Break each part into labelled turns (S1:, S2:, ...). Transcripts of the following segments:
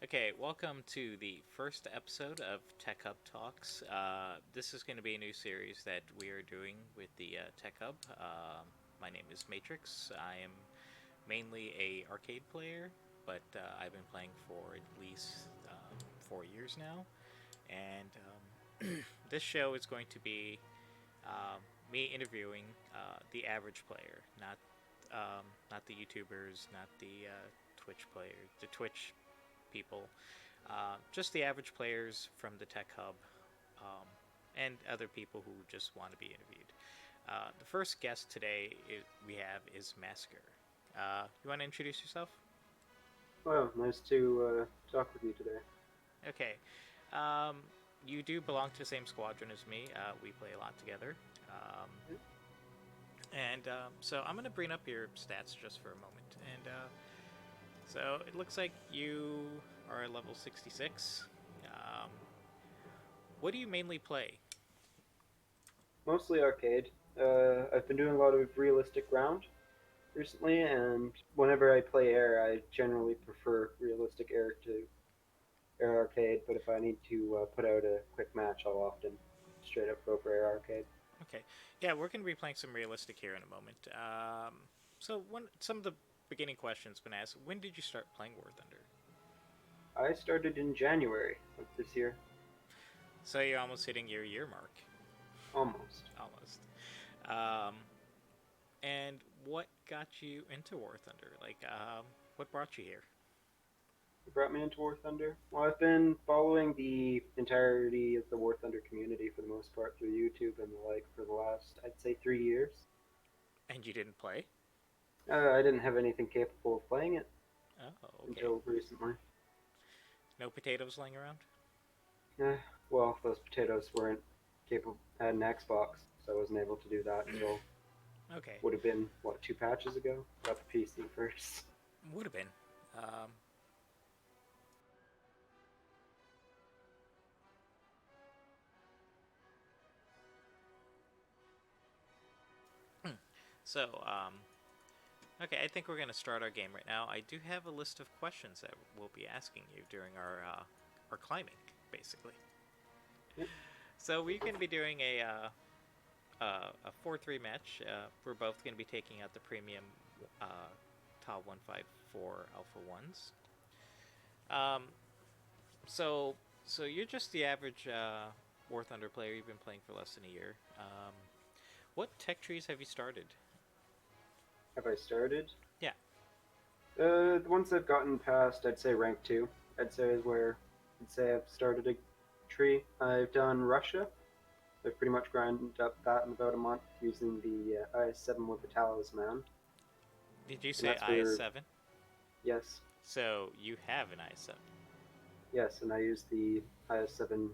S1: Okay, welcome to the first episode of TECHUB Talks. This is going to be a new series that we are doing with the TECHUB. My name is Matrix. I am mainly a arcade player, but I've been playing for at least 4 years now. And this show is going to be me interviewing the average player, not the YouTubers, not the Twitch players, the Twitch people, just the average players from the Tech Hub, and other people who just want to be interviewed. The first guest today we have is Masker. You want to introduce yourself?
S2: Well, nice to talk with you today.
S1: Okay. Um, you do belong to the same squadron as me. We play a lot together. Um, so I'm going to bring up your stats just for a moment. So it looks like you are level 66. Um, what do you mainly play?
S2: Mostly arcade. I've been doing a lot of realistic ground recently, and whenever I play air, I generally prefer realistic air to air arcade. But if I need to put out a quick match, I'll often straight up go for air arcade.
S1: Okay, yeah, we're going to be playing some realistic here in a moment. Some of the beginning questions been asked. When did you start playing War Thunder?
S2: I started in January of this year,
S1: So you're almost hitting your year mark,
S2: almost.
S1: almost. Um, and what got you into War Thunder? What brought you here?
S2: It brought me into War Thunder. Well, I've been following the entirety of the War Thunder community for the most part through YouTube and the like for the last, I'd say, 3 years.
S1: And you didn't play?
S2: I didn't have anything capable of playing it
S1: Oh, okay.
S2: until recently.
S1: No potatoes laying around?
S2: Eh, well, those potatoes weren't capable. I had an Xbox, so I wasn't able to do that until
S1: Okay,
S2: would have been what 2 patches ago. Got the PC first.
S1: would have been. Um, so, okay, I think we're going to start our game right now. I do have a list of questions that we'll be asking you during our climbing, basically.
S2: Yep.
S1: So we're going to be doing a 4-3 match. We're both going to be taking out the premium uh, TAW 154 Alpha Ones. Um, so so you're just the average War Thunder player. You've been playing for less than a year. What tech trees have you started?
S2: Have I started?
S1: Yeah.
S2: The ones I've gotten past, I'd say rank two. I'd say is where I'd say I've started a tree. I've done Russia. I've pretty much grinded up that in about a month using the IS-7 with the talisman,
S1: Did you
S2: and
S1: say
S2: that's where
S1: IS-7?
S2: yes,
S1: So you have an IS-7.
S2: yes, and I used the IS-7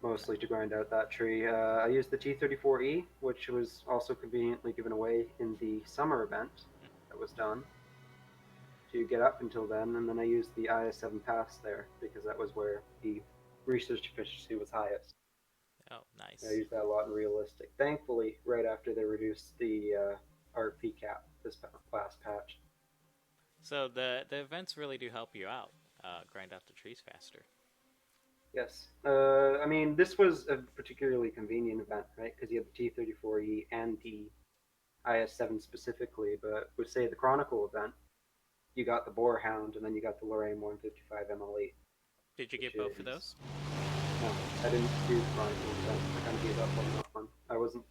S2: mostly to grind out that tree. I used the T34E, which was also conveniently given away in the summer event that was done to get up until then, and then I used the IS-7 pass there because that was where the research efficiency was highest.
S1: Oh,
S2: I
S1: nice.
S2: used that a lot in realistic. Thankfully, right after they reduced the RP cap this last patch.
S1: So the events really do help you out. Grind out the trees faster.
S2: Yes. I mean, this was a particularly convenient event, right? Because you had the T34E and the IS-7 specifically, but with, say, the Chronicle event, you got the Boarhound and then you got the Lorraine 155 ML8,
S1: Did you
S2: which
S1: get both of
S2: is.
S1: those?
S2: No, I didn't do the Chronicle event. I kind of gave up on that one. I wasn't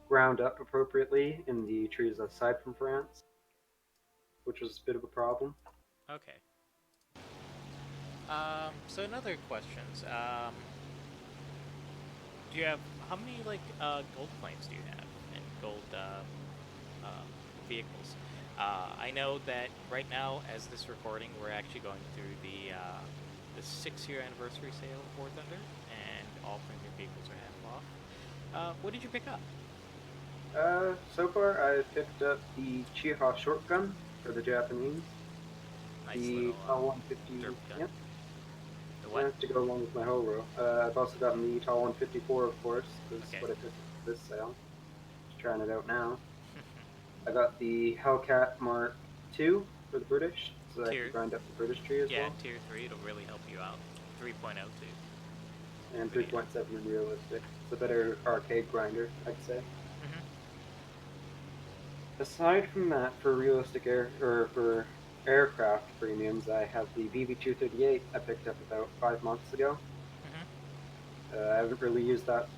S2: ground up appropriately in the trees aside from France, which was a bit of a problem.
S1: Okay. So another questions. Do you have how many gold claims do you have and gold uh, vehicles? I know that right now, as this recording, we're actually going through the 6 year anniversary sale of War Thunder, and all premium vehicles are half off. What did you pick up?
S2: So far, I've picked up the Chiha shotgun for the Japanese,
S1: Nice
S2: the
S1: little
S2: Tall 150,
S1: derp gun.
S2: yep,
S1: The what?
S2: to go along with my Horo. I've also gotten the Tall 154, of course, is
S1: Okay.
S2: what I picked up for this sale. Just trying it out now. I got the Hellcat Mark II for the British. so I can
S1: Tier,
S2: grind up the British tree as
S1: yeah,
S2: well.
S1: tier 3, it'll really help you out. 3.0 too.
S2: And
S1: But yeah.
S2: 3.7 in realistic. It's a better arcade grinder, I'd say.
S1: Hmm.
S2: Aside from that, for realistic air or for aircraft premiums, I have the BB-238 I picked up about 5 months ago.
S1: Hmm.
S2: I haven't really used that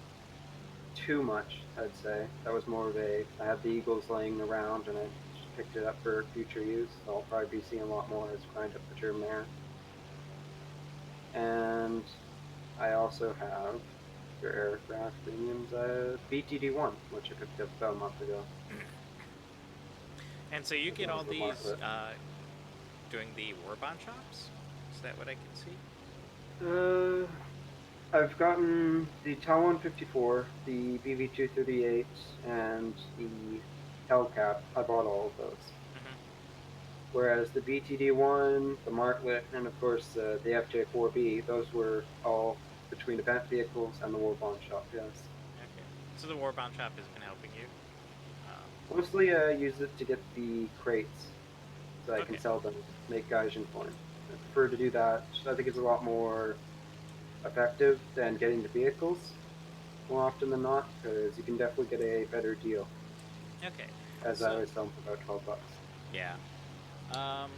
S2: too much, I'd say. That was more of a I had the Eagles laying around and I just picked it up for future use. So I'll probably be seeing a lot more as grind up the term there. And I also have for aircraft premiums BTD-1, which I picked up about a month ago.
S1: And so you
S2: As
S1: get
S2: well
S1: all
S2: as the
S1: these
S2: Martlet.
S1: doing the Warbond shops? Is that what I can see?
S2: Uh, I've gotten the Talon 54, the BV-238, and the Hellcat. I bought all of those.
S1: Hmm.
S2: Whereas the BTD-1, the Martlet, and of course the FJ4B, those were all between event vehicles and the Warbond shop, yes.
S1: Okay. So the Warbond shop has been helping you.
S2: Mostly I use it to get the crates so I can
S1: Okay.
S2: sell them, make Gaijin coin. I prefer to do that. I think it's a lot more effective than getting the vehicles more often than not, because you can definitely get a better deal,
S1: Okay.
S2: as I
S1: So
S2: always sell them for about $12.
S1: yeah. Um.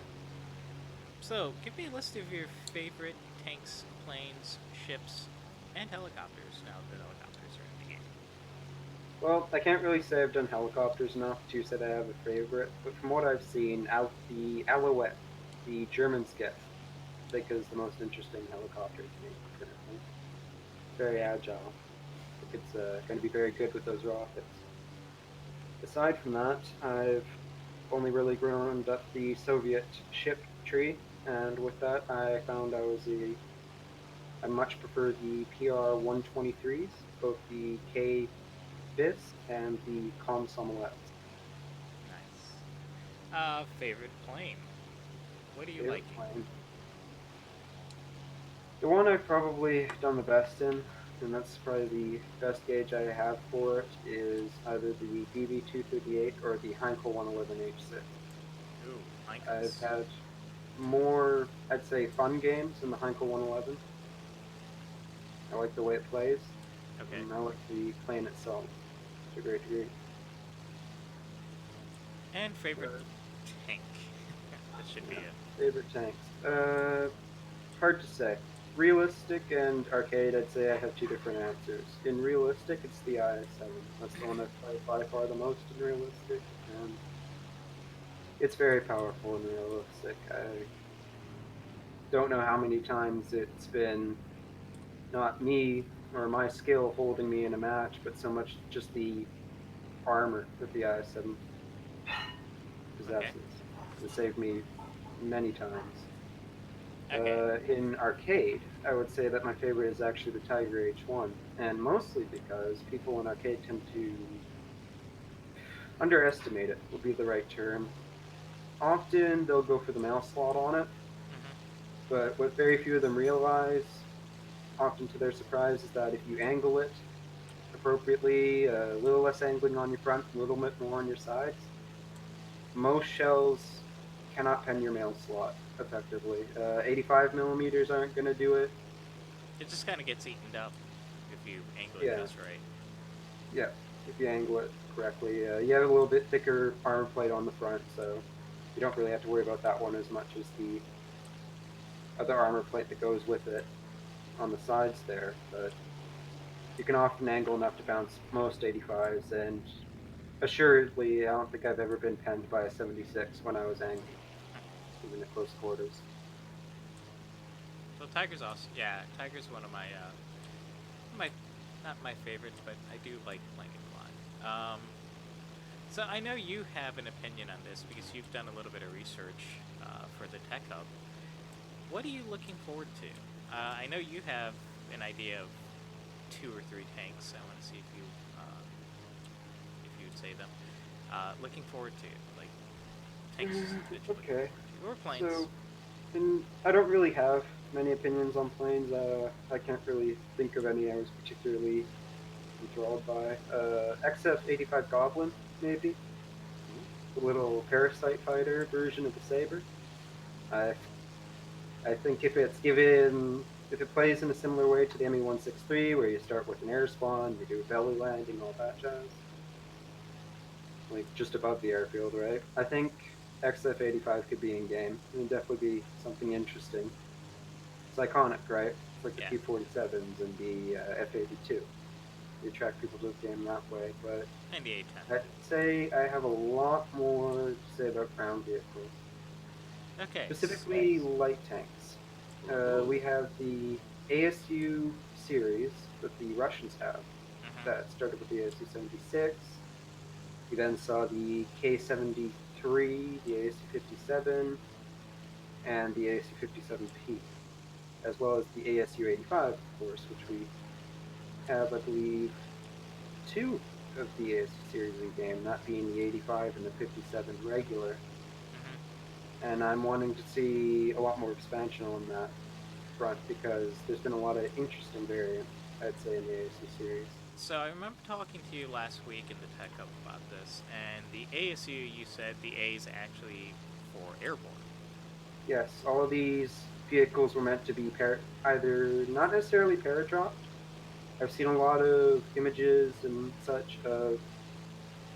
S1: So give me a list of your favorite tanks, planes, ships, and helicopters. Now the helicopters are in the game.
S2: Well, I can't really say I've done helicopters enough to say that I have a favorite, but from what I've seen, out the Alouette, the German skiff, I think is the most interesting helicopter to me currently. Very
S1: Okay.
S2: agile. I think it's going to be very good with those rockets. Aside from that, I've only really grown up the Soviet ship tree, and with that, I found I much prefer the PR 123s, both the K Bis and the Komsomolets.
S1: Nice. Favorite plane. What are you
S2: Favorite
S1: liking?
S2: plane. The one I've probably done the best in, and that's probably the best gauge I have for it, is either the BB-238 or the Heinkel 111H6.
S1: Ooh,
S2: I've
S1: Heinkels.
S2: had more, I'd say, fun games in the Heinkel 111. I like the way it plays,
S1: Okay.
S2: and I like the plane itself to a great degree.
S1: And favorite
S2: But
S1: tank. That should be
S2: yeah,
S1: it.
S2: favorite tanks. Hard to say. Realistic and arcade, I'd say I have two different answers. In realistic, it's the IS-7. That's the one I've played by far the most in realistic, and it's very powerful in realistic. I don't know how many times it's been not me or my skill holding me in a match, but so much just the armor that the IS-7
S1: Okay.
S2: possesses. It saved me many times.
S1: Okay.
S2: In arcade, I would say that my favorite is actually the Tiger H1, and mostly because people in arcade tend to underestimate it, would be the right term. Often they'll go for the mail slot on it,
S1: Hmm.
S2: but what very few of them realize, often to their surprise, is that if you angle it appropriately, a little less angling on your front, a little bit more on your sides, most shells cannot pen your mail slot effectively. 85 millimeters aren't going to do it.
S1: It just kind of gets eaten up if you angle it
S2: Yeah,
S1: just right.
S2: yeah, if you angle it correctly. You have a little bit thicker armor plate on the front, so you don't really have to worry about that one as much as the other armor plate that goes with it on the sides there. But you can often angle enough to bounce most 85s, and assuredly, I don't think I've ever been penned by a 76 when I was angling, even at close quarters.
S1: So Tiger's awesome. Yeah, Tiger's my not my favorites, but I do like playing it a lot. So I know you have an opinion on this because you've done a little bit of research for the Tech Hub. What are you looking forward to? I know you have an idea of two or three tanks. I want to see if you would say them. Looking forward to like tanks that you're looking
S2: Okay,
S1: forward to, or planes.
S2: so and I don't really have many opinions on planes. I can't really think of any I was particularly enthralled by. XF-85 Goblin, maybe
S1: Ooh.
S2: the little parasite fighter version of the Saber. I I think if it plays in a similar way to the ME-163, where you start with an air spawn, you do a belly landing, all that jazz, like just above the airfield, right? I think XF-85 could be in game. It would definitely be something interesting. It's iconic, right? It's like the
S1: Yeah,
S2: P-47s and the F-82. You attract people to the game that way, but
S1: and the A10.
S2: I'd say I have a lot more to say about ground vehicles,
S1: Okay.
S2: specifically light tanks.
S1: Ooh.
S2: We have the ASU series that the Russians have
S1: Mhm.
S2: that started with the ASU 76. We then saw the K 73, the ASU 57, and the ASU 57P, as well as the ASU 85, of course, which we have, I believe, two of the ASU series in game, that being the 85 and the 57 regular.
S1: Mhm.
S2: And I'm wanting to see a lot more expansion on that front because there's been a lot of interesting variants, I'd say, in the ASU series.
S1: So I remember talking to you last week in the Tech Hub about this, and the ASU, you said the A is actually for airborne.
S2: Yes, all of these vehicles were meant to be either not necessarily paradropped. I've seen a lot of images and such of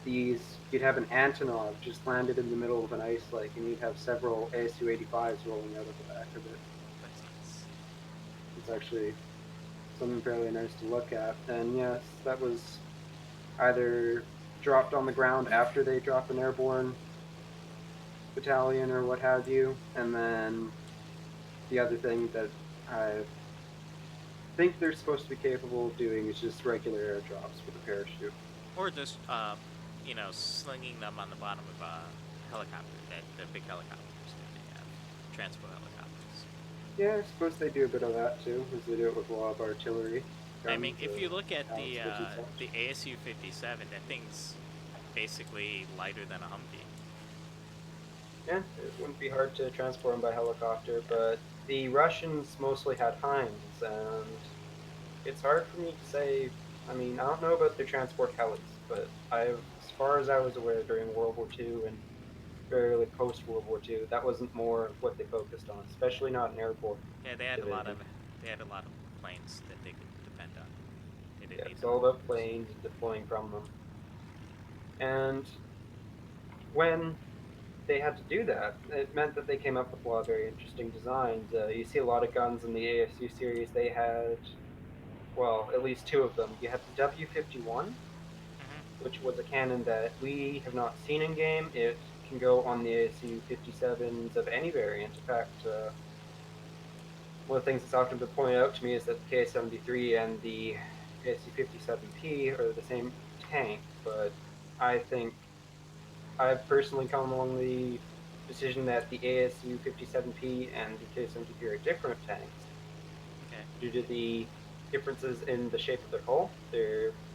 S2: these. You'd have an Antonov just landed in the middle of an ice lake, and you'd have several ASU 85s rolling out of the back of it.
S1: That's nice.
S2: It's actually something fairly nice to look at. And yes, that was either dropped on the ground after they dropped an airborne battalion or what have you. And then the other thing that I think they're supposed to be capable of doing is just regular airdrops with a parachute.
S1: Or just, slinging them on the bottom of a helicopter, that the big helicopters that they have, transport helicopters.
S2: Yeah, I suppose they do a bit of that too, as they do it with a lot of artillery
S1: I mean,
S2: guns,
S1: if you look at
S2: howitzers and such.
S1: the ASU 57, that thing's basically lighter than a Humvee.
S2: Yeah, it wouldn't be hard to transport them by helicopter,
S1: Yeah.
S2: but the Russians mostly had Hinds, and it's hard for me to say. I mean, I don't know about their transport helis, but as far as I was aware during World War II and very early post World War II, that wasn't more what they focused on, especially not an airborne
S1: Yeah,
S2: division.
S1: they had a lot of planes that they could depend on. They didn't
S2: Yeah,
S1: need
S2: it's
S1: the
S2: all about
S1: helicopters.
S2: planes and deploying from them. And when they had to do that, it meant that they came up with a lot of very interesting designs. You see a lot of guns in the ASU series. They had, well, at least two of them. You had the W-51,
S1: Mm-hmm.
S2: which was a cannon that we have not seen in game. It can go on the ASU 57s of any variant. In fact, one of the things that's often been pointed out to me is that the K-73 and the ASU 57P are the same tank, but I think I've personally come along the decision that the ASU 57P and the K-73 are different tanks
S1: Okay.
S2: due to the differences in the shape of their hull.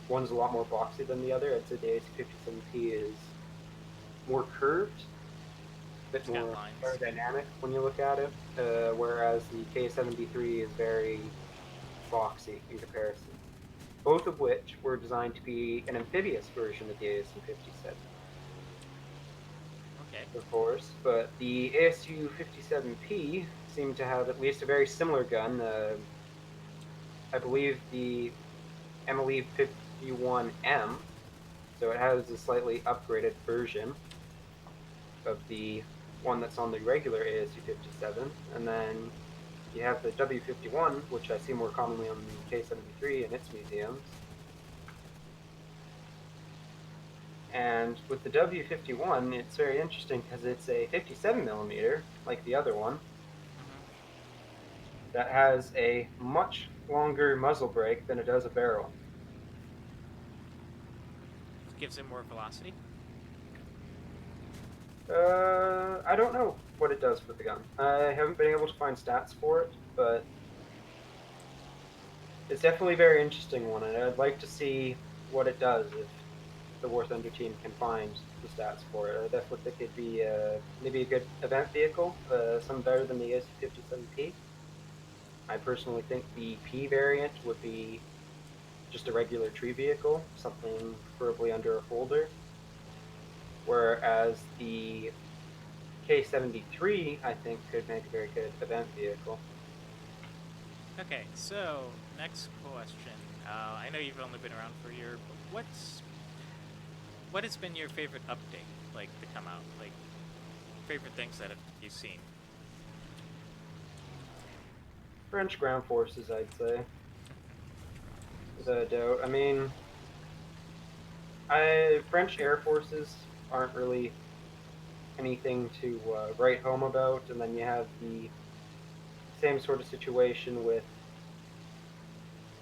S2: One's a lot more boxy than the other. I'd say the ASU 57P is more curved, a bit
S1: It's got
S2: more
S1: lines.
S2: aerodynamic when you look at it, whereas the K-73 is very boxy in comparison. Both of which were designed to be an amphibious version of the ASU 57,
S1: Okay.
S2: of course, but the ASU 57P seemed to have at least a very similar gun. I believe the Emily 51M, so it has a slightly upgraded version of the one that's on the regular ASU 57, and then you have the W51, which I see more commonly on the K-73 in its museums. And with the W51, it's very interesting because it's a 57 millimeter, like the other one,
S1: Mm-hmm.
S2: that has a much longer muzzle brake than it does a barrel.
S1: Gives it more velocity.
S2: I don't know what it does for the gun. I haven't been able to find stats for it, but it's definitely a very interesting one, and I'd like to see what it does if the War Thunder team can find the stats for it. I definitely think it'd be maybe a good event vehicle, some better than the SU-57P. I personally think the P variant would be just a regular tree vehicle, something preferably under a folder, whereas the K73, I think, could make a very good event vehicle.
S1: Okay, so next question. I know you've only been around for a year, but what has been your favorite update, like to come out, like favorite things that have you seen?
S2: French ground forces, I'd say, without a doubt. I mean, French air forces aren't really anything to write home about, and then you have the same sort of situation with,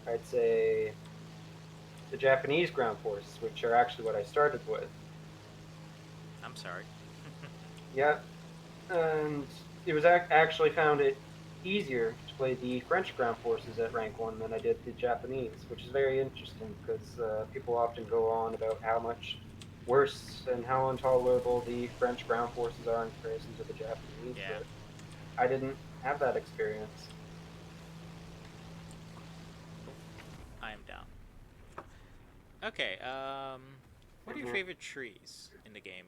S2: I'd say, the Japanese ground forces, which are actually what I started with.
S1: I'm sorry.
S2: Yeah, and it was actually found it easier to play the French ground forces at rank 1 than I did the Japanese, which is very interesting because people often go on about how much worse and how intolerable the French ground forces are in comparison to the Japanese,
S1: Yeah,
S2: but I didn't have that experience.
S1: cool. I am down. Okay. What are your
S2: Hmm.
S1: favorite trees in the game?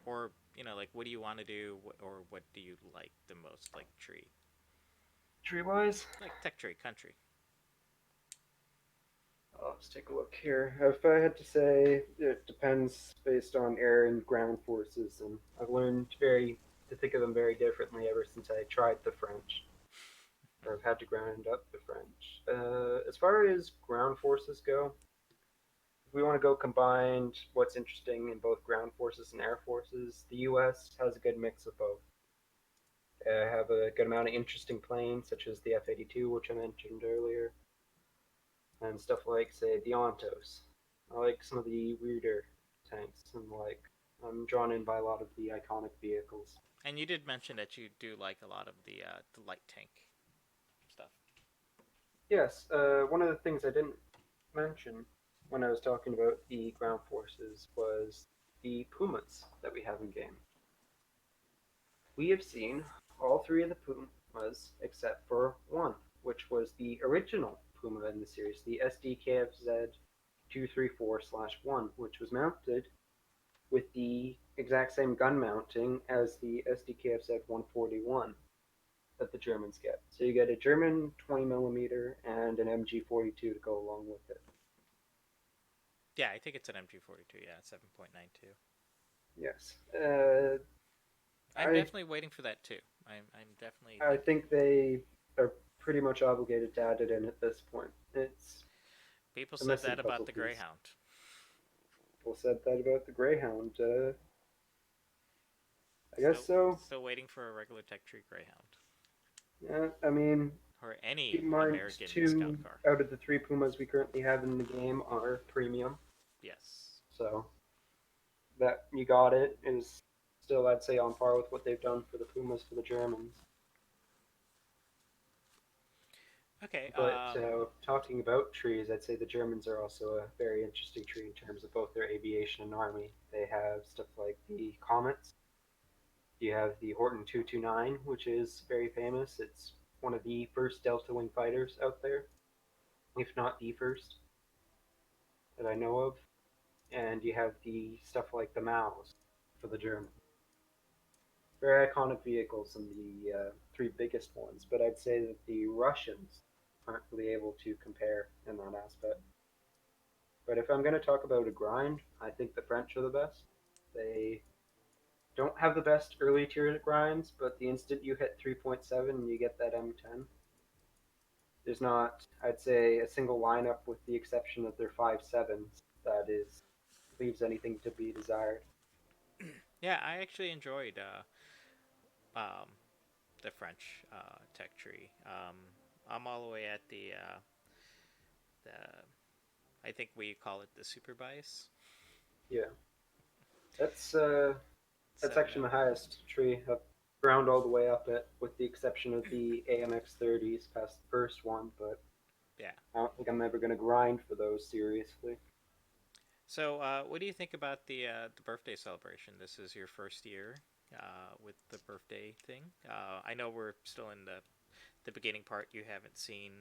S1: Or like, what do you want to do, or what do you like the most? Like tree,
S2: Tree wise,
S1: like tech tree, country.
S2: let's take a look here. If I had to say, it depends based on air and ground forces, and I've learned very to think of them very differently ever since I tried the French, or I've had to ground up the French. As far as ground forces go, if we want to go combined, what's interesting in both ground forces and air forces, the U.S. has a good mix of both. Have a good amount of interesting planes, such as the F-82, which I mentioned earlier, and stuff like, say, the Ontos. I like some of the weirder tanks, and like I'm drawn in by a lot of the iconic vehicles.
S1: And you did mention that you do like a lot of the light tank stuff.
S2: Yes, one of the things I didn't mention when I was talking about the ground forces was the Pumas that we have in game. We have seen all three of the Pumas except for one, which was the original Puma in the series, the SDKFZ 234/1, which was mounted with the exact same gun mounting as the SDKFZ 141 that the Germans get. So you get a German 20 millimeter and an MG42 to go along with it.
S1: Yeah, I think it's an MG42. Yeah, 7.92.
S2: Yes,
S1: I'm
S2: I
S1: definitely waiting for that too. I'm definitely
S2: I
S1: thinking
S2: think they are pretty much obligated to add it in at this point. It's
S1: people
S2: a
S1: said
S2: missing
S1: that about
S2: puzzle
S1: the
S2: piece.
S1: Greyhound.
S2: People said that about the Greyhound. I guess
S1: Still,
S2: so.
S1: still waiting for a regular tech tree Greyhound
S2: Yeah, I mean,
S1: or
S2: keep
S1: any
S2: in mind,
S1: American scout
S2: two
S1: car.
S2: out of the three Pumas we currently have in the game are premium.
S1: Yes.
S2: So that you got it is still, I'd say, on par with what they've done for the Pumas for the Germans.
S1: Okay.
S2: But talking about trees, I'd say the Germans are also a very interesting tree in terms of both their aviation and army. They have stuff like the Comets. You have the Horton 229, which is very famous. It's one of the first Delta Wing fighters out there, if not the first that I know of. And you have the stuff like the Maus for the Germans. Very iconic vehicles and the three biggest ones, but I'd say that the Russians aren't really able to compare in that aspect. But if I'm going to talk about a grind, I think the French are the best. They don't have the best early tier grinds, but the instant you hit 3.7 and you get that M10, there's not, I'd say, a single lineup with the exception of their 5.7s that is leaves anything to be desired.
S1: Yeah, I actually enjoyed um, the French tech tree. I'm all the way at the I think we call it the super bias.
S2: Yeah, that's uh,
S1: So
S2: that's actually my highest tree. I've ground all the way up it, with the exception of the AMX 30s past the first one, but
S1: yeah.
S2: I don't think I'm ever going to grind for those seriously.
S1: So what do you think about the birthday celebration? This is your first year with the birthday thing. I know we're still in the beginning part. You haven't seen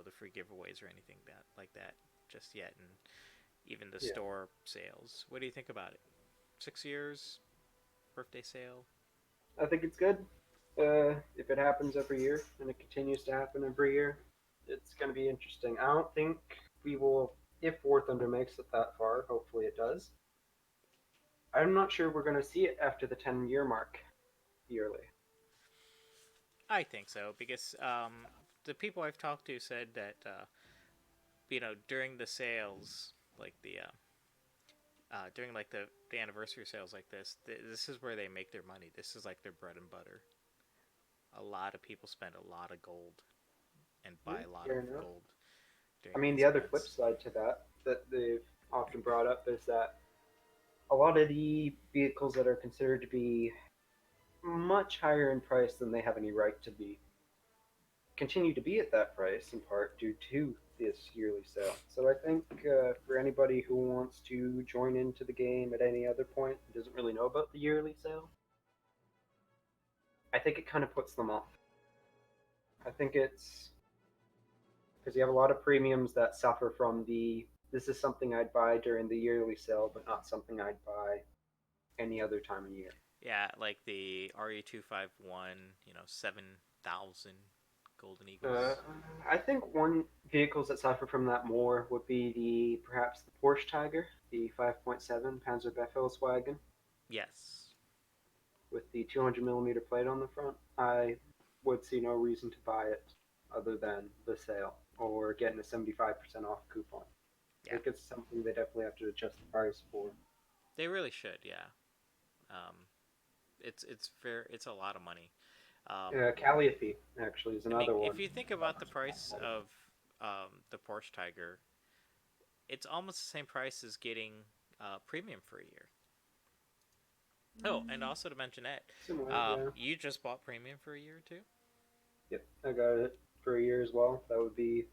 S1: the free giveaways or anything that like that just yet, and even the
S2: Yeah.
S1: store sales. What do you think about it? 6 years. birthday sale?
S2: I think it's good. If it happens every year and it continues to happen every year, it's going to be interesting. I don't think we will, if War Thunder makes it that far, hopefully it does. I'm not sure we're going to see it after the 10-year mark yearly.
S1: I think so because the people I've talked to said that during the sales, like during like the anniversary sales like this, this is where they make their money. This is like their bread and butter. A lot of people spend a lot of gold and
S2: Yeah,
S1: buy a lot of
S2: fair enough.
S1: gold
S2: I
S1: during
S2: mean,
S1: these
S2: the other flip
S1: events.
S2: side to that that they've often brought up is that a lot of the vehicles that are considered to be much higher in price than they have any right to be continue to be at that price in part due to this yearly sale. So I think for anybody who wants to join into the game at any other point and doesn't really know about the yearly sale, I think it kind of puts them off. I think it's because you have a lot of premiums that suffer from the this is something I'd buy during the yearly sale, but not something I'd buy any other time of year.
S1: Yeah, like the RE251, 7,000 Golden
S2: Uh,
S1: Eagles.
S2: I think one vehicles that suffer from that more would be the perhaps the Porsche Tiger, the 5.7 Panzer Befehlswagen
S1: Yes.
S2: with the 200 millimeter plate on the front. I would see no reason to buy it other than the sale or getting a 75% off coupon. I
S1: Yeah.
S2: think it's something they definitely have to adjust the price for.
S1: They really should, yeah. Um, it's fair. It's a lot of money. Um,
S2: Calliope actually is
S1: I mean,
S2: another one.
S1: if you think about the price of the Porsche Tiger, it's almost the same price as getting premium for a year. Oh, and also to mention that,
S2: Similar, yeah.
S1: you just bought premium for a year too.
S2: Yep, I got it for a year as well. That would be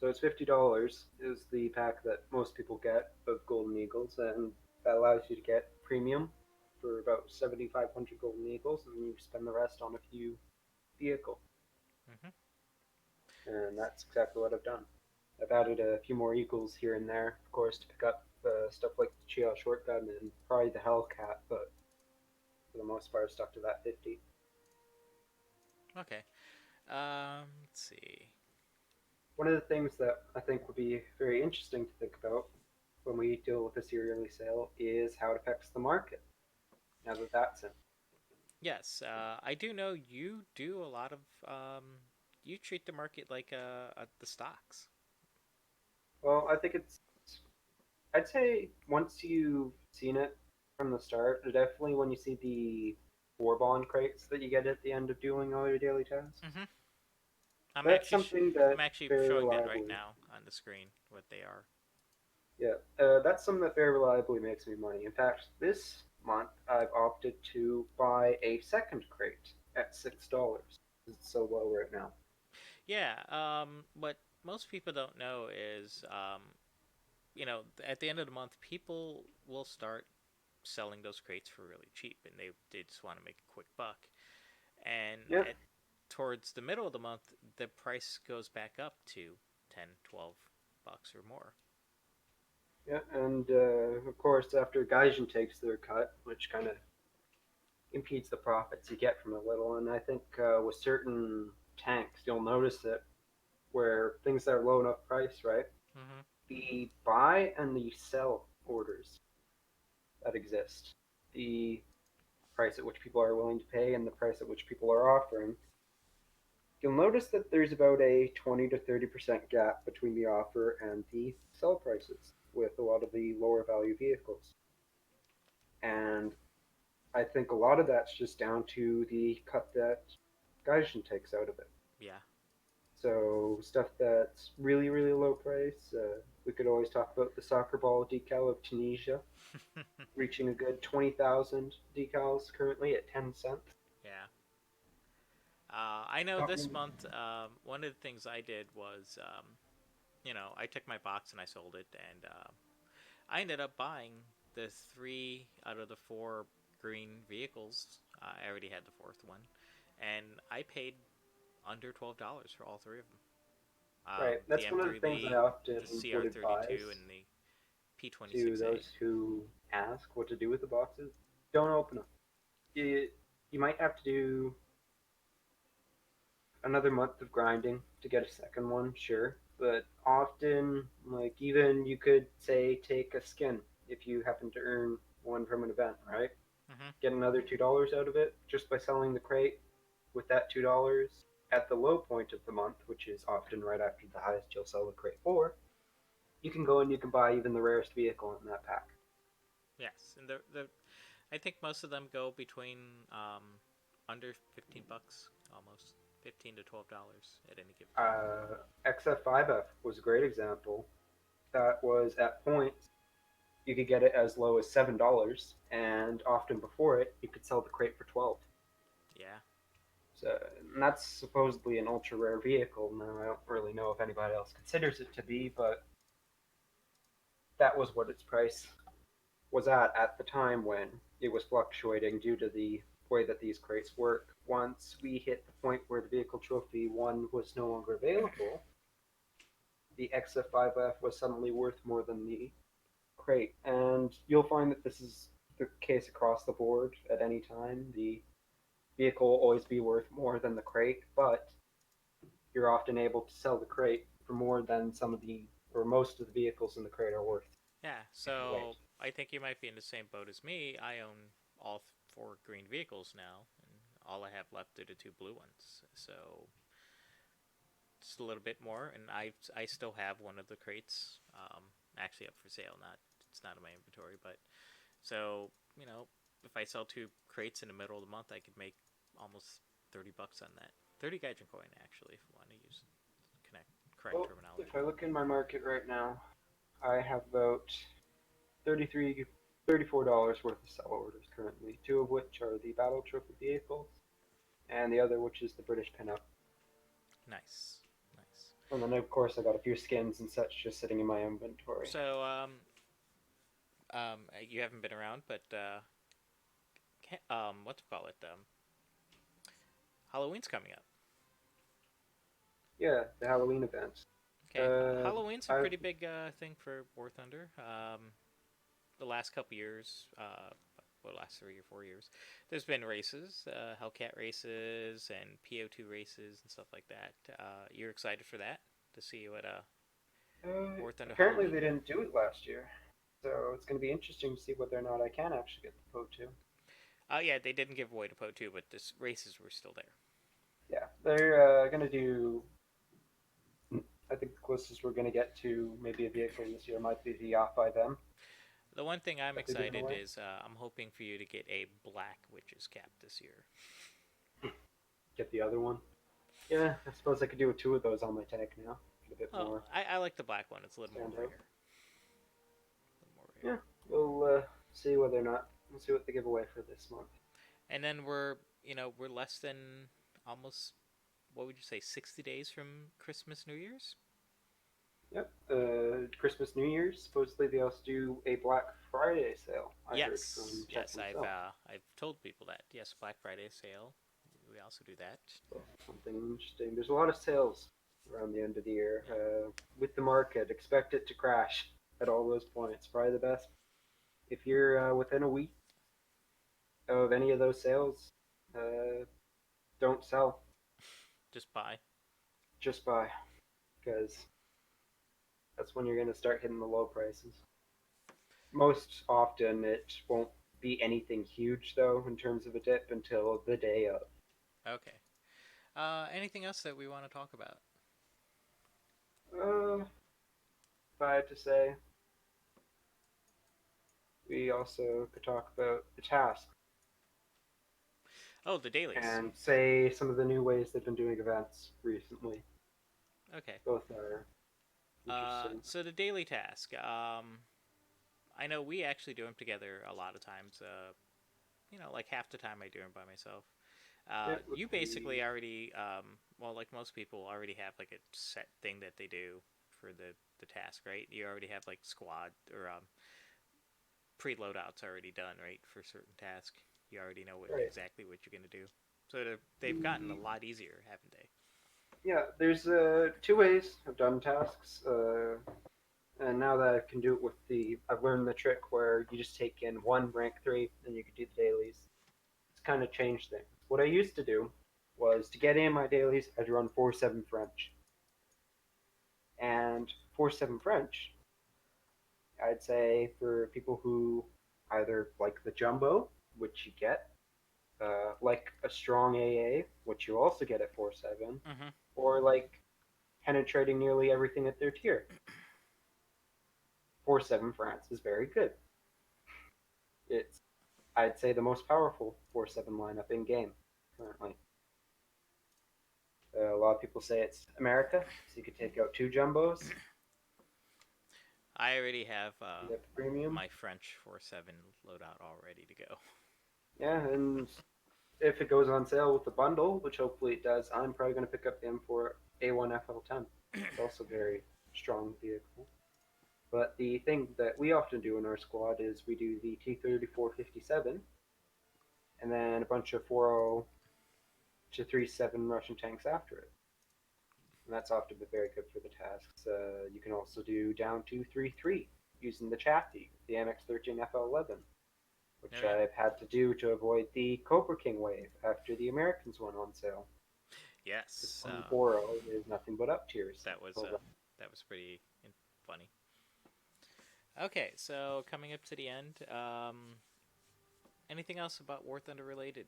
S2: so it's $50 is the pack that most people get of Golden Eagles, and that allows you to get premium for about 7,500 Golden Eagles, and you spend the rest on a few vehicle,
S1: Hmm.
S2: and that's exactly what I've done. I've added a few more Eagles here and there, of course, to pick up stuff like the Chia shotgun and probably the Hellcat, but for the most part, I stuck to that 50.
S1: Okay. Let's see.
S2: One of the things that I think would be very interesting to think about when we deal with this yearly sale is how it affects the market. Now that that's in.
S1: Yes, I do know you do a lot of. You treat the market like the stocks.
S2: Well, I think it's. I'd say once you've seen it from the start, definitely when you see the war bond crates that you get at the end of doing all your daily tasks,
S1: Hmm. I'm
S2: that's
S1: actually
S2: something
S1: I'm
S2: that
S1: actually
S2: very
S1: showing that right
S2: reliably.
S1: now on the screen what they are.
S2: Yeah, that's something that very reliably makes me money. In fact, this month I've opted to buy a second crate at $6. It's so low right now.
S1: Yeah. What most people don't know is at the end of the month, people will start selling those crates for really cheap, and they just want to make a quick buck. And
S2: Yeah,
S1: towards the middle of the month, the price goes back up to 10, 12 bucks or more.
S2: yeah, and of course after Gaijin takes their cut, which kind of impedes the profits you get from it a little. And I think with certain tanks, you'll notice it where things that are low enough price, right?
S1: Hmm.
S2: The buy and the sell orders that exist, the price at which people are willing to pay and the price at which people are offering, you'll notice that there's about a 20 to 30% gap between the offer and the sell prices with a lot of the lower value vehicles. And I think a lot of that's just down to the cut that Gaijin takes out of it.
S1: Yeah.
S2: So stuff that's really, really low price. We could always talk about the soccer ball decal of Tunisia, reaching a good 20,000 decals currently at 10 cents.
S1: Yeah. I know this
S2: Talking,
S1: month, one of the things I did was, I took my box and I sold it, and I ended up buying the three out of the four green vehicles. I already had the fourth one, and I paid under $12 for all three of them.
S2: right,
S1: The
S2: that's one of the things I
S1: M3,
S2: often
S1: the
S2: would
S1: CR32,
S2: advise
S1: and the
S2: to
S1: P26A.
S2: those who ask what to do with the boxes. Don't open them. You might have to do another month of grinding to get a second one, sure. But often, like even you could say take a skin if you happen to earn one from an event, right?
S1: Hmm.
S2: Get another $2 out of it just by selling the crate with that $2 at the low point of the month, which is often right after the highest you'll sell the crate for. You can go and you can buy even the rarest vehicle in that pack.
S1: Yes, and the I think most of them go between under 15 bucks, almost $15 to $12 at any given time.
S2: XF5F was a great example. That was at points you could get it as low as $7, and often before it, you could sell the crate for 12.
S1: Yeah.
S2: So, and that's supposedly an ultra rare vehicle. Now, I don't really know if anybody else considers it to be, but that was what its price was at the time when it was fluctuating due to the way that these crates work. Once we hit the point where the vehicle trophy one was no longer available, the XF5F was suddenly worth more than the crate. And you'll find that this is the case across the board at any time. The vehicle will always be worth more than the crate, but you're often able to sell the crate for more than some of the or most of the vehicles in the crate are worth.
S1: Yeah,
S2: Anyways,
S1: so I think you might be in the same boat as me. I own all four green vehicles now, and all I have left are the two blue ones. So just a little bit more, and I still have one of the crates actually up for sale. Not It's not in my inventory, but so if I sell two crates in the middle of the month, I could make almost $30 on that. 30 Gaijin coin actually, if you want to use correct
S2: well, if
S1: terminology.
S2: I look in my market right now, I have about 33 $34 worth of sell orders currently, two of which are the battle trophy vehicles, and the other which is the British pinup.
S1: Nice, nice.
S2: And then of course I got a few skins and such just sitting in my inventory.
S1: So you haven't been around, but what to call it? Halloween's coming up.
S2: Yeah, the Halloween events.
S1: Okay,
S2: Uh,
S1: Halloween's a
S2: I've
S1: pretty big thing for War Thunder. The last couple years, well, last 3 or 4 years, there's been races, Hellcat races and PO2 races and stuff like that. You're excited for that to see what War Thunder
S2: apparently
S1: Halloween?
S2: they didn't do it last year, so it's going to be interesting to see whether or not I can actually get the PO2.
S1: Yeah, they didn't give away the PO2, but the races were still there.
S2: Yeah, they're going to do. I think the closest we're going to get to maybe a vehicle this year might be the off by them
S1: The one thing I'm
S2: that they've given
S1: excited
S2: away.
S1: is I'm hoping for you to get a black witch's cap this year.
S2: Get the other one. Yeah, I suppose I could do with two of those on my tank now. Get a bit
S1: Well,
S2: more
S1: I like the black one. It's a little more
S2: stand out.
S1: rare. A little more rare.
S2: Yeah, we'll see whether or not we'll see what they give away for this month.
S1: And then we're less than almost, what would you say, 60 days from Christmas, New Year's?
S2: Yep. Christmas, New Year's. Supposedly they also do a Black Friday sale. I heard
S1: Yes,
S2: from
S1: yes,
S2: checking some.
S1: I've told people that. Yes, Black Friday sale. We also do that.
S2: So something interesting. There's a lot of sales around the end of the year.
S1: Yeah.
S2: With the market, expect it to crash at all those points. Probably the best if you're within a week of any of those sales. Uh, don't sell.
S1: Just buy.
S2: Just buy because that's when you're going to start hitting the low prices. Most often, it won't be anything huge though in terms of a dip until the day of.
S1: Okay. Anything else that we want to talk about?
S2: If I had to say, we also could talk about the task
S1: Oh, the dailies.
S2: and say some of the new ways they've been doing events recently.
S1: Okay.
S2: Both are interesting.
S1: So the daily task. I know we actually do them together a lot of times. Like half the time I do them by myself.
S2: It would
S1: You
S2: be
S1: basically already, well, like most people, already have like a set thing that they do for the task, right? You already have like squad or pre loadouts already done, right, for certain tasks. You already know
S2: right.
S1: exactly what you're gonna do. So they've gotten a lot easier, haven't they?
S2: Yeah, there's two ways I've done tasks. And now that I can do it with I've learned the trick where you just take in one rank 3 and you can do the dailies. It's kind of changed things. What I used to do was to get in my dailies, I'd run 4-7 French. And 4-7 French, I'd say for people who either like the jumbo, which you get, like a strong AA, which you also get at 4-7,
S1: Mm-hmm.
S2: or like penetrating nearly everything at their tier. 4-7 France is very good. It's, I'd say, the most powerful 4-7 lineup in game currently. A lot of people say it's America, so you could take out two jumbos,
S1: I already have
S2: you get the premium.
S1: my French 4-7 loadout all ready to go.
S2: Yeah, and if it goes on sale with the bundle, which hopefully it does, I'm probably going to pick up the M4 A1 FL10. It's also a very strong vehicle. But the thing that we often do in our squad is we do the T-34-57 and then a bunch of 4.0 to 3.7 Russian tanks after it. And that's often been very good for the tasks. You can also do down to 3-3 using the chassis, the MX-13 FL11,
S1: Oh
S2: which
S1: yeah.
S2: I've had to do to avoid the Cobra King wave after the Americans went on sale. Because
S1: Yes.
S2: 1.40 is nothing but up tiers.
S1: That was
S2: So,
S1: that was pretty funny. Okay, so coming up to the end, anything else about War Thunder related?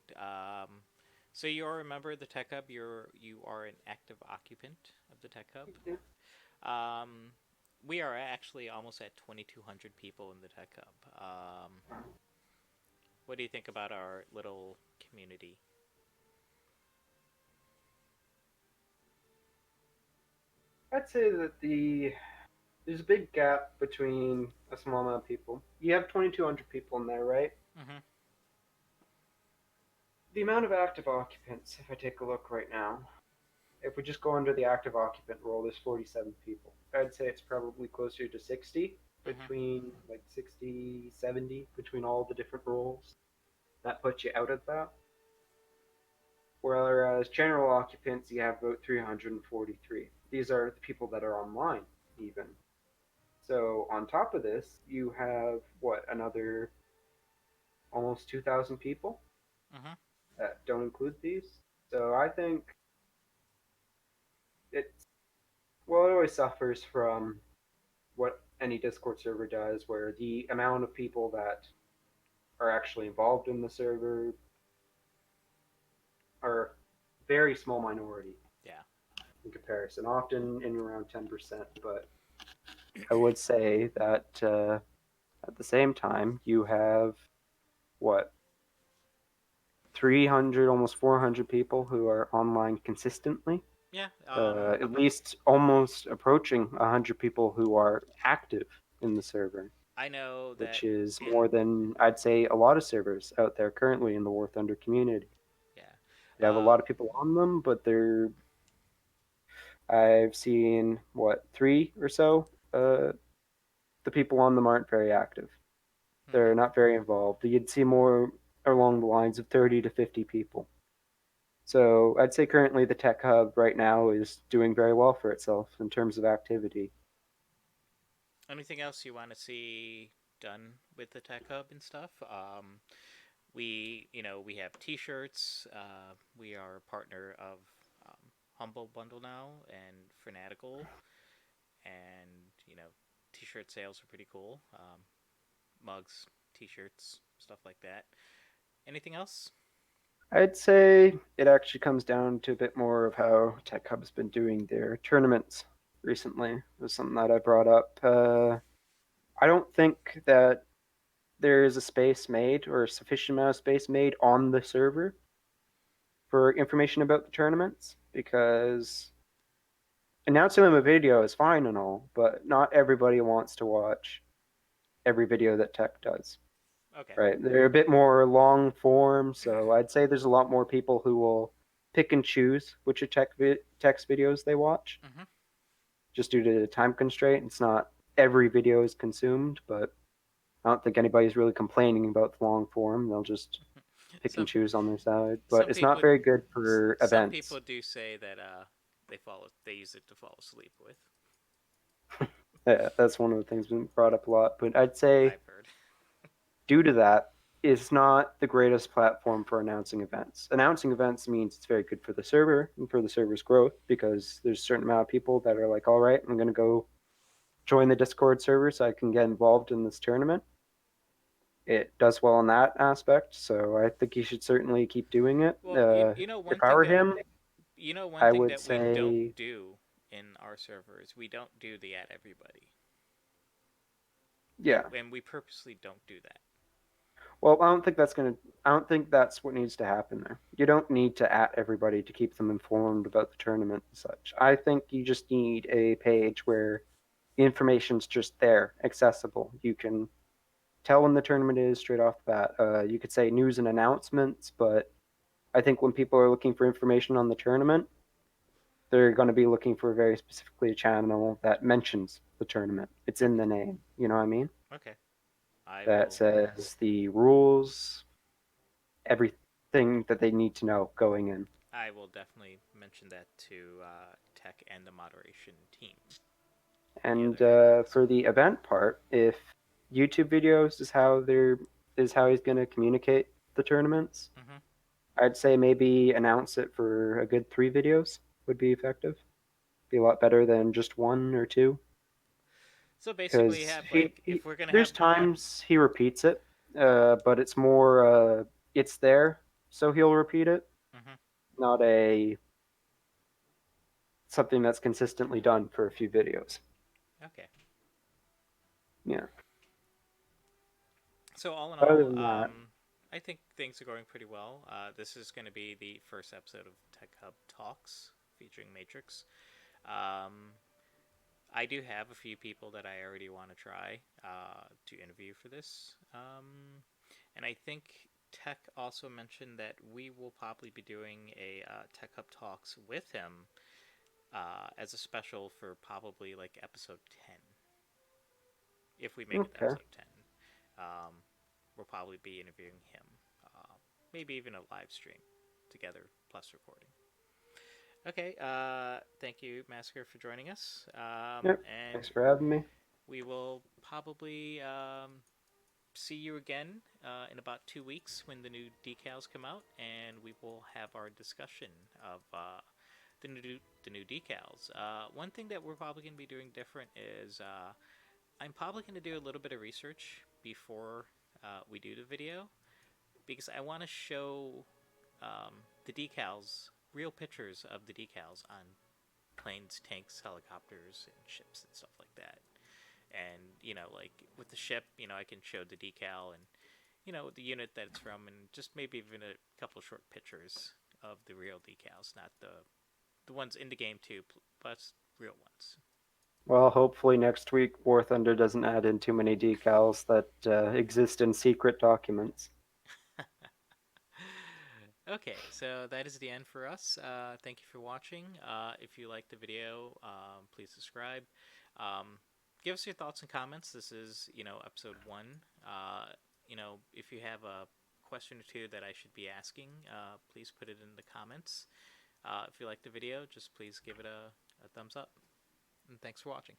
S1: So you are a member of the Tech Hub. You are an active occupant of the Tech Hub.
S2: yeah.
S1: Um, we are actually almost at 2,200 people in the Tech Hub. What do you think about our little community?
S2: I'd say that there's a big gap between a small amount of people. You have 2,200 people in there, right?
S1: Mm-hmm.
S2: The amount of active occupants, if I take a look right now, if we just go under the active occupant role, there's 47 people. I'd say it's probably closer to 60,
S1: Mm-hmm.
S2: between like 60, 70, between all the different roles. That puts you out of that. Whereas general occupants, you have about 343. These are the people that are online, even. So on top of this, you have what, another almost 2,000 people
S1: Mm-hmm.
S2: that don't include these. So I think it's, well, it always suffers from what any Discord server does, where the amount of people that are actually involved in the server are very small minority
S1: Yeah.
S2: in comparison, often in around 10%. But I would say that at the same time, you have what, 300, almost 400 people who are online consistently.
S1: Yeah.
S2: At least almost approaching 100 people who are active in the server,
S1: I know that
S2: which is
S1: in
S2: more than I'd say a lot of servers out there currently in the War Thunder community.
S1: yeah.
S2: They have a lot of people on them, but I've seen what, three or so. The people on them aren't very active.
S1: Mm-hmm.
S2: They're not very involved. You'd see more along the lines of 30 to 50 people. So I'd say currently the Tech Hub right now is doing very well for itself in terms of activity.
S1: Anything else you want to see done with the Tech Hub and stuff? We have T-shirts. We are a partner of Humble Bundle now and Fanatical, and T-shirt sales are pretty cool. Mugs, T-shirts, stuff like that. Anything else?
S2: I'd say it actually comes down to a bit more of how Tech Hub's been doing their tournaments recently. It was something that I brought up. I don't think that there is a space made or a sufficient amount of space made on the server for information about the tournaments because announcing them a video is fine and all, but not everybody wants to watch every video that Tech does.
S1: Okay.
S2: Right. They're a bit more long form, so I'd say there's a lot more people who will pick and choose which text videos they watch,
S1: Mm-hmm.
S2: just due to the time constraint. It's not every video is consumed, but I don't think anybody's really complaining about the long form. They'll just pick and
S1: some
S2: choose on their side, but
S1: some
S2: it's not
S1: people
S2: very good for
S1: some
S2: events.
S1: people do say that they use it to fall asleep with.
S2: Yeah, that's one of the things been brought up a lot. But I'd say
S1: I've heard.
S2: due to that, it's not the greatest platform for announcing events. Announcing events means it's very good for the server and for the server's growth because there's a certain amount of people that are like, all right, I'm going to go join the Discord server so I can get involved in this tournament. It does well in that aspect, so I think he should certainly keep doing it.
S1: Well, you know
S2: If
S1: one
S2: I
S1: thing
S2: were
S1: that
S2: him, I would
S1: we don't
S2: say,
S1: do in our servers, we don't do the at everybody,
S2: yeah.
S1: and we purposely don't do that.
S2: Well, I don't think that's gonna. I don't think that's what needs to happen there. You don't need to at everybody to keep them informed about the tournament and such. I think you just need a page where the information's just there, accessible. You can tell when the tournament is straight off the bat. You could say news and announcements, but I think when people are looking for information on the tournament, they're going to be looking for very specifically a channel that mentions the tournament. It's in
S1: Okay,
S2: the name. You know what I mean?
S1: okay, I
S2: That
S1: will.
S2: says the rules, everything that they need to know going in.
S1: I will definitely mention that to tech and the moderation team, the
S2: And
S1: other admins.
S2: for the event part, if YouTube videos is how he's going to communicate the tournaments,
S1: Hmm.
S2: I'd say maybe announce it for a good 3 videos would be effective. Be a lot better than just one or two.
S1: So basically,
S2: Because
S1: have like if we're gonna have.
S2: there's times he repeats it, but it's more it's there, so he'll repeat it,
S1: Hmm.
S2: not a something that's consistently done for a few videos.
S1: Okay.
S2: Yeah.
S1: So all in
S2: Other
S1: all,
S2: than that,
S1: I think things are going pretty well. This is going to be the first episode of Tech Hub Talks featuring Matrix. Um, I do have a few people that I already want to try to interview for this. And I think Tech also mentioned that we will probably be doing a Tech Hub Talks with him as a special for probably like episode 10. If we make it to
S2: okay.
S1: episode 10, um, we'll probably be interviewing him. Maybe even a live stream together plus recording. Okay, thank you, Massacre, for joining us.
S2: Yep.
S1: And
S2: Thanks for having me.
S1: we will probably see you again in about 2 weeks when the new decals come out, and we will have our discussion of the new decals. One thing that we're probably going to be doing different is I'm probably going to do a little bit of research before we do the video because I want to show the decals, real pictures of the decals on planes, tanks, helicopters, and ships and stuff like that. And like with the ship, I can show the decal and the unit that it's from, and just maybe even a couple short pictures of the real decals, not the ones in the game too, plus real ones.
S2: Well, hopefully next week War Thunder doesn't add in too many decals that exist in secret documents.
S1: Okay, so that is the end for us. Thank you for watching. If you liked the video, please subscribe. Um, give us your thoughts and comments. This is, episode 1. If you have a question or two that I should be asking, please put it in the comments. If you like the video, just please give it a thumbs up. And thanks for watching.